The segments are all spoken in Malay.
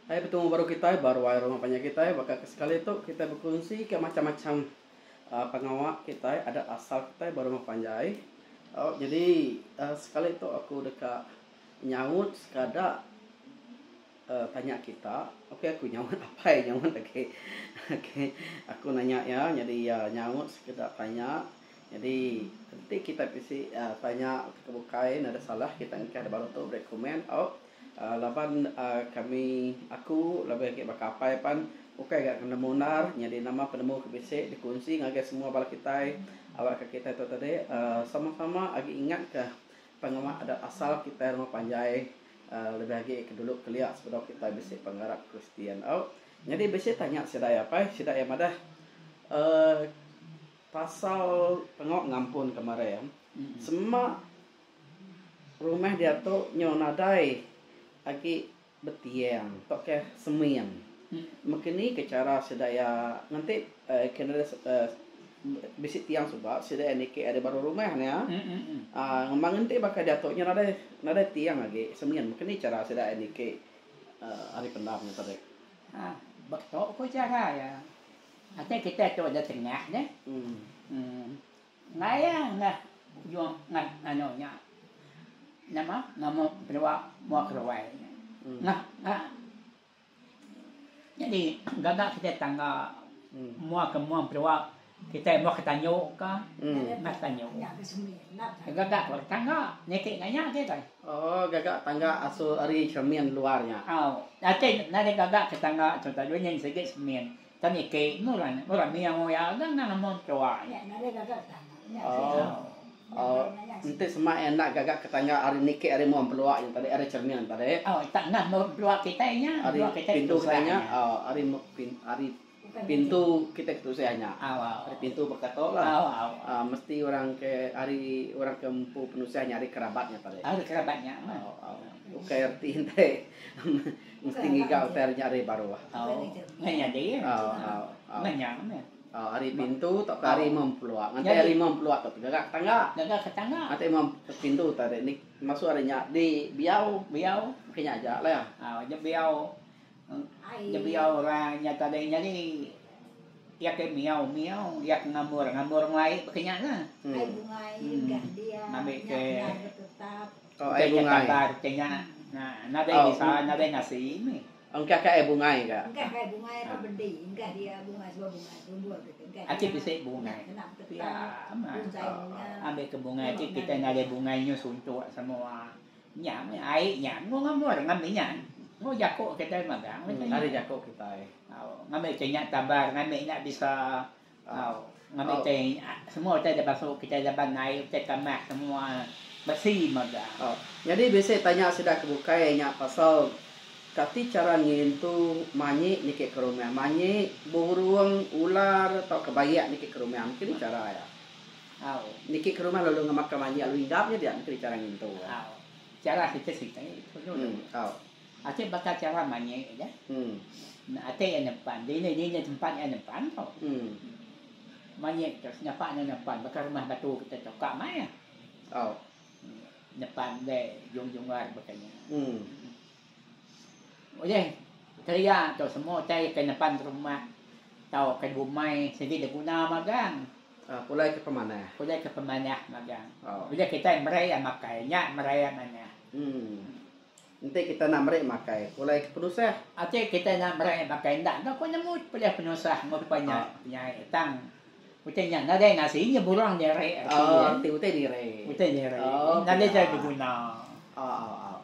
Hai, bertemu baru kita, baru rumah banyak kita, bakal sekali itu kita berkongsi ke macam-macam pengawak kita, ada asal kita baru rumah panjai. Jadi sekali itu aku dekat nyaut sekada tanya kita, oke aku nyaut apa ya nyaut oke, aku nanya ya, jadi ya nyaut sekedar tanya. Jadi nanti kita bisa tanya kebukain ada salah kita ada baru tuh rekomen. Laban aku lebih kayak bakapai pan oke gak kena munar jadi nama penemu kebisik dikunci ngagai semua bala kita awak ke kita itu tadi sama-sama lagi ingat ke pengamat ada asal kita rumah panjai lebih lagi ke dulu keliak sebelum kita bisik penggarap Kristian. Jadi bisik tanya sidai apa sidai yang ada pasal pengok ngampun kemarin semua rumah dia tuh nyonadai lagi betiang tok ke semian mungkin ni ke cara sedaya nanti kena bisik tiang sebab sedaya ni ke ada baru rumah ni ngembang nanti bakal jatuhnya nada tiang lagi semian mungkin ni cara sedaya ni ke hari pendapnya tadi betul ko cara ya ate kita tu ada tengah ne ngaya nah yung ano nya nama berwa mau keluar nah jadi gagak kita tangga mua berwa kita mau ketanyo ka mas tanyo gagak tangga nekek nganya kita gagak tangga asu ari cermin luarnya ate nade gagak ke tangga contoh dua yang sedikit cermin tani ke nuran miang ya gang na mon tua nade gagak tangga nanti semua enak gagak ketanya hari niki hari mau peluak yang tadi hari cermin tadi tak nak mau peluak kita nya hari pintu katanya hari pintu kita itu sayanya hari pintu berkato lah mesti orang ke hari orang kempu penusianya hari kerabatnya tadi hari kerabatnya oke arti ente mesti ngigau ternyari baru nganya dia nganya hari pintu tak hari mempeluak nanti hari mempeluak tak gagak ke tangga nanti pintu tadi ni masuk harinya di biau kayaknya aja lah ya biau orangnya tadi ni ya ke miau ya ngamur ngai kayaknya lah ai bungai dia ambil ke tetap ai bungai kayaknya nah nada bisa nada ngasih ni engkau kayak bungai kak? Enggak kayak bunga itu bedi, enggak dia bunga sebuah bunga tumbuh gitu. Acik bisa bunga. Ya, ambil ke bunga acik kita nada bunganya suntuk semua. Nyam ai nyam ngamur ngambil nyam. Jakok kita magang. Ada jakok kita. Ngambil cenyak tabar, ngambil nak bisa ngambil semua kita masuk kita dapat naik kita kamak semua bersih magang. Jadi biasa tanya sudah kebukainya pasal kati cara ngintu manyi niki ke rumah manyi burung ular atau kebayak niki ke rumah mungkin cara ya niki ke rumah lalu ngemakan manyi lalu hingapnya dia mungkin cara ngintu cara kita sih Aceh bakal cara manyi ya nah Aceh yang depan dia tempat yang depan tau manyi terus nampak yang depan bakal rumah batu kita cokak maya depan deh jung-jungar bakalnya Oke, teriak tu semua cari ke depan rumah. Tahu ke rumai sedih guna magang. Pulai ke pemana? Pulai ke pemana magang. Bila kita meraya makainya meraya mana. Nanti kita nak meraya makai. Pulai ke penusah. Aceh kita nak meraya makai tak. Kau nyamut pulai penusah mau banyak punya tang. Utenya nada ngasihnya burang dire. Utai dire. Utai dire. Nada jadi guna.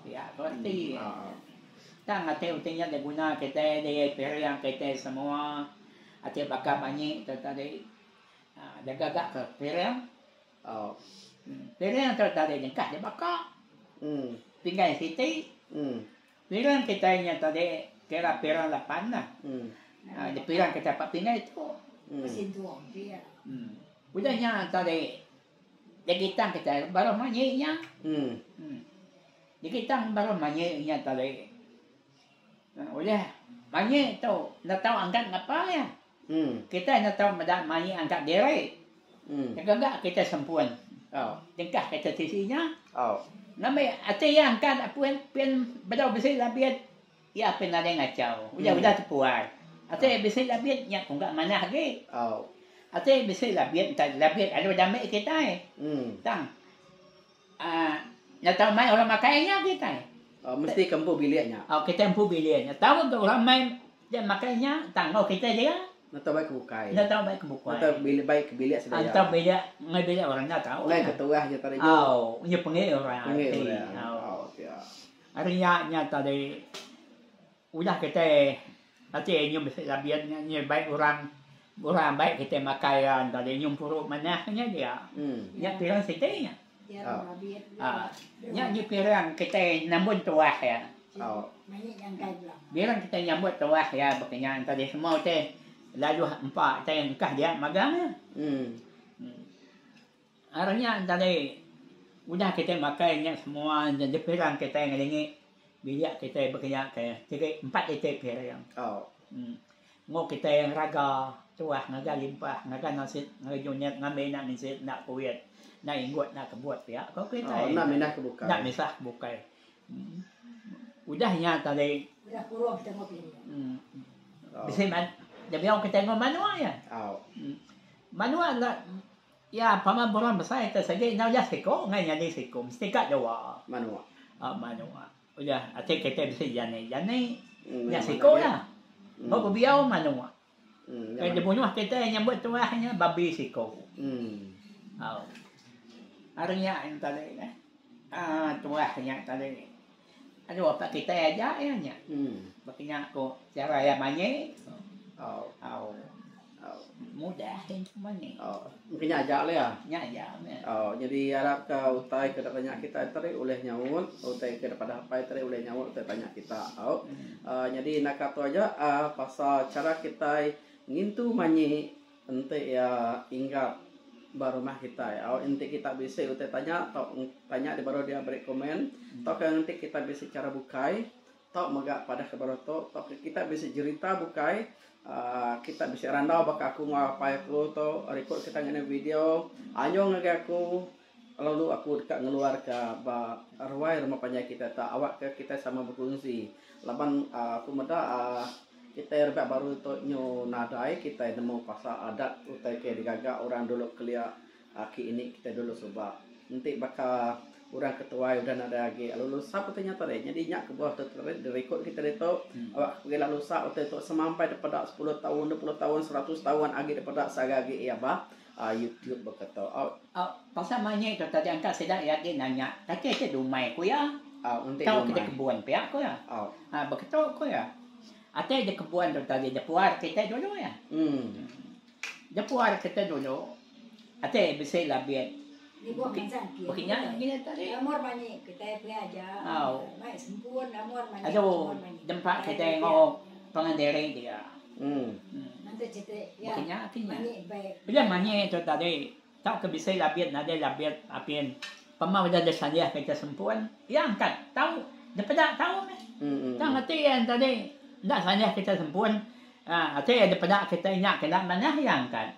Ya, berarti. Tang ate utenya de guna kita de periang kita semua ate bakal manyi tadi ada gagak ke periang periang tadi jengkah de bakal tinggal situ periang kita nya tadi kira periang 8 lah de periang kita pak tinggal itu mesin tuang dia udahnya tadi de kita kita baru manyi nya de kita baru manyi nya tadi Udah, manyi tu, nak tahu angkat apa ya? Kita nak tahu manyi angkat diri. Gagak kita sempuan. Tengkah kita sisinya. Namanya ate yang angkat apa pian bedau besi lah pian ya apa nak ngacau. Udah terpuas. Ate bisa labiat nya pun gak mana lagi. Ate bisa labiat ada damai kita tang. Nak tahu mai orang makainya kita. Mesti kempu biliknya. Kita empu biliknya. Tahu untuk orang mai dia makainya tang kita dia. Nak tahu baik kebukai. Nak tahu baik kebukai. Nak tahu bilik baik ke bilik sedaya. Tahu bilik ngai bilik orang nak tahu. Ngai ketua je tadi. Nya pengen orang. Artinya tadi udah kita nanti nyum bisa labian nya baik orang baik kita makaian tadi nyum puruk manahnya dia. Nya pirang sitenya. Nya pirang kita nambun tuah ya. Bilang kita nyambut tuah ya begini tadi semua teh lalu empat teh engkah dia magang. Artinya tadi udah kita makainya semua jadi pirang kita ngelingi bilik kita berkenyak ke 4 liter pirang. Ngok kita yang raga tuah ngaga limpah ngaga nasit ngajunya ngambil nak nasit nak kuit nak inggut nak kebuat pihak kau kita nak minah kebukai nak misah bukai udahnya tadi udah kurang kita ngopi bisa man dia bilang kita ngomong manual ya manual lah ya paman boran besar itu saja nak jas siko ngai nyali siko mesti kat jawa manual udah ate kita bisa jane ya siko lah. Kau biau manual. Kalau dia bunuh kita nyambut tuahnya babi siko. Artinya tadi tuahnya tadi. Aduh apa kita aja ya nya. Makanya aku cara yang manye. Mudah yang mana. Mungkin aja lah ya. Aja. Jadi harap ke utai ke tanya kita tadi oleh nyawut, utai ke pada apa tadi oleh nyawut utai tanya kita. Jadi nak kata aja pasal cara kita ngintu manye ente ya ingat baru mah kita ya. Ente kita bisa utai tanya di baru dia beri komen. Atau nanti kita bisa cara bukai. Atau megak pada kebaru atau kita bisa cerita bukai. Kita bisa randau baka aku ngapai aku to record kita ngene video anyo ngage aku lalu aku dekat ngeluar ke arwah rumah panjang kita tak awak ke kita sama berfungsi laban aku meda kita rebak baru to nyo nadai kita nemu pasal adat utai ke digagak orang dulu kelia aki ini kita dulu coba nanti baka orang ketua udah ada lagi lalu lusa petanya tadi jadi nyak ke bawah terus di record kita itu awak pergi lalu lusa untuk sampai daripada 10 tahun 20 tahun 100 tahun lagi daripada sagagi ya bah YouTube berkata pasal manye itu tadi angkat sedang ya dia nanya tapi itu dumai ku ya tahu kita kebun pihak ku ya begitu ku ya ada di kebun tu tadi di puar kita dulu ya di puar kita dulu ada bisa labiat Bukitnya gini tadi. Amor banyak kita punya aja. Mai sempurna amor banyak. Aduh, tempat kita ngok pengendara dia. Nanti cerita ya. Bukitnya artinya. Baik. Bila mana itu tadi tak kebisa labiat nada labiat apian. Pemau dah desanya kita sempurna. Ya angkat tahu. Daripada tahu ni. Tak ngerti yang tadi. Nak sanya kita sempurna. Artinya daripada kita ingat kena mana yang angkat.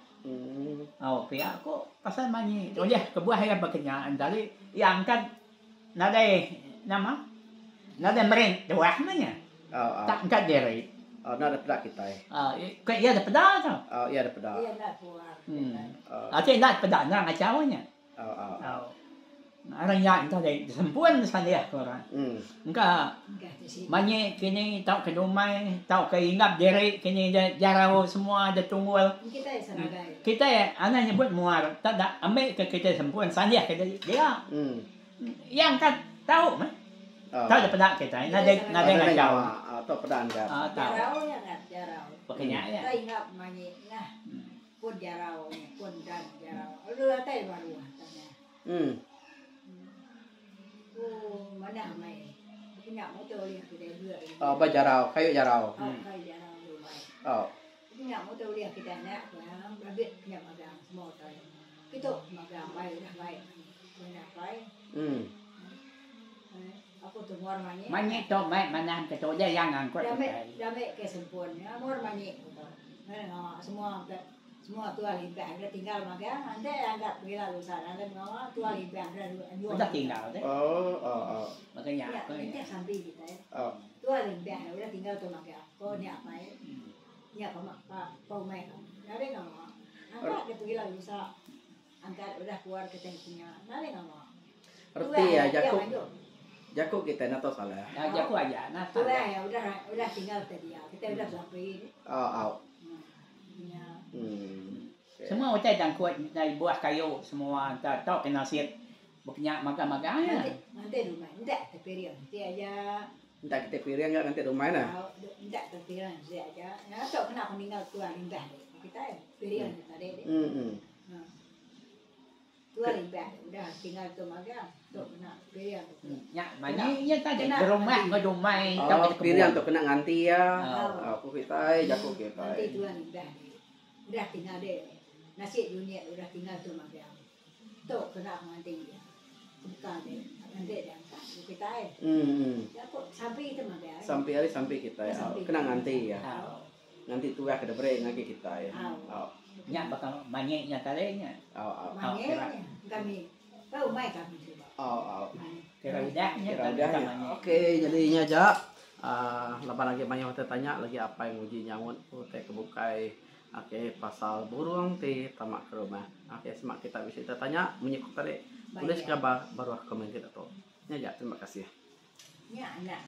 Pihak aku pasal mani. Oleh kebuah yang berkenyaan tadi yang angkat nada nama nada mereng dua namanya. Tak angkat diri. Nada pedak kita. Ia ada pedak tu. Ia ada pedak. Ia nak puar. Artinya nak pedak nak ngacaunya. Orang yang tadi sempurna saja orang. Enggak. Mani kini tahu kedumai, tahu keingat diri kini jarau semua ada tunggul. Kita seragai. Kita anak nyebut muar, tak ada ambil ke kita sempurna saja kita dia. Yang kan tahu mah. Tahu daripada kita, nada ngacau. Atau pedak enggak. Jarau ya enggak jarau. Pakainya ya. Kita ingat mani nah. Pun jarau, pun dan jarau. Lu ada baru tanya. Mana mai? Punya motor lihat kita dua. Bajarau, kayu jarau. Kayu jarau dulu mai. Punya motor lihat kita nak, lebih punya magang semua tadi. Kita magang mai dah baik. Punya baik. Aku tu mor mani. Mani tu mai mana kita dia yang angkut. Dame ke sempurna. Mor mani. Semua tua limpah ada tinggal magang, anda anggap bila lusa, anda ngawa tua limpah ada dua. Sudah tinggal deh. Oh. Makanya ya, aku ini sampai kita ya. Tua limbah udah tinggal tuh makan kok ni apa ya ni apa mak pau mai kan ada nggak mau angkat dia pergi lagi bisa angkat udah keluar ke tanknya ada nggak mau Arti ya Jakub kita nato salah. Nah, jago aja. Nah, tuh ya udah tinggal tadi ya kita udah sampai Oh. ya semua utai dan kuat dari buah kayu semua tak tahu kena siap berkenyak makan-makan ya. nanti rumah enggak terpilih nanti aja Entah kita pilih enggak nanti rumah nah. enggak terpilih nanti aja ya tahu kenapa meninggal tua limbah kita ya pilih tadi deh tua limbah udah tinggal tuh makan tuh kena pilih Ya, maknya tadi berumah ngedumai Oh, pilih untuk kena nganti ya. Aku kita Jakub kita. nanti tua limbah udah tinggal deh nasi dunia udah tinggal tuh makan tuh kena nganti ya bukan deh nanti ada kita ya kok sampai itu makan Sampai kita ya. Kena nganti ya. Nanti tua ke debre ngaki kita ya. Nya bakal manyeknya talenya. Manyeknya kami tahu mai kami coba. Kira udahnya. Oke, jadinya aja. Lepas lagi banyak orang tanya lagi apa yang uji nyamut teh kebukai. Oke, pasal burung teh tamak ke rumah. Oke, semak kita bisa kita tanya menyikut tadi. Tulis kabar baru komen kita tuh. Ya, terima kasih. Ya, anak.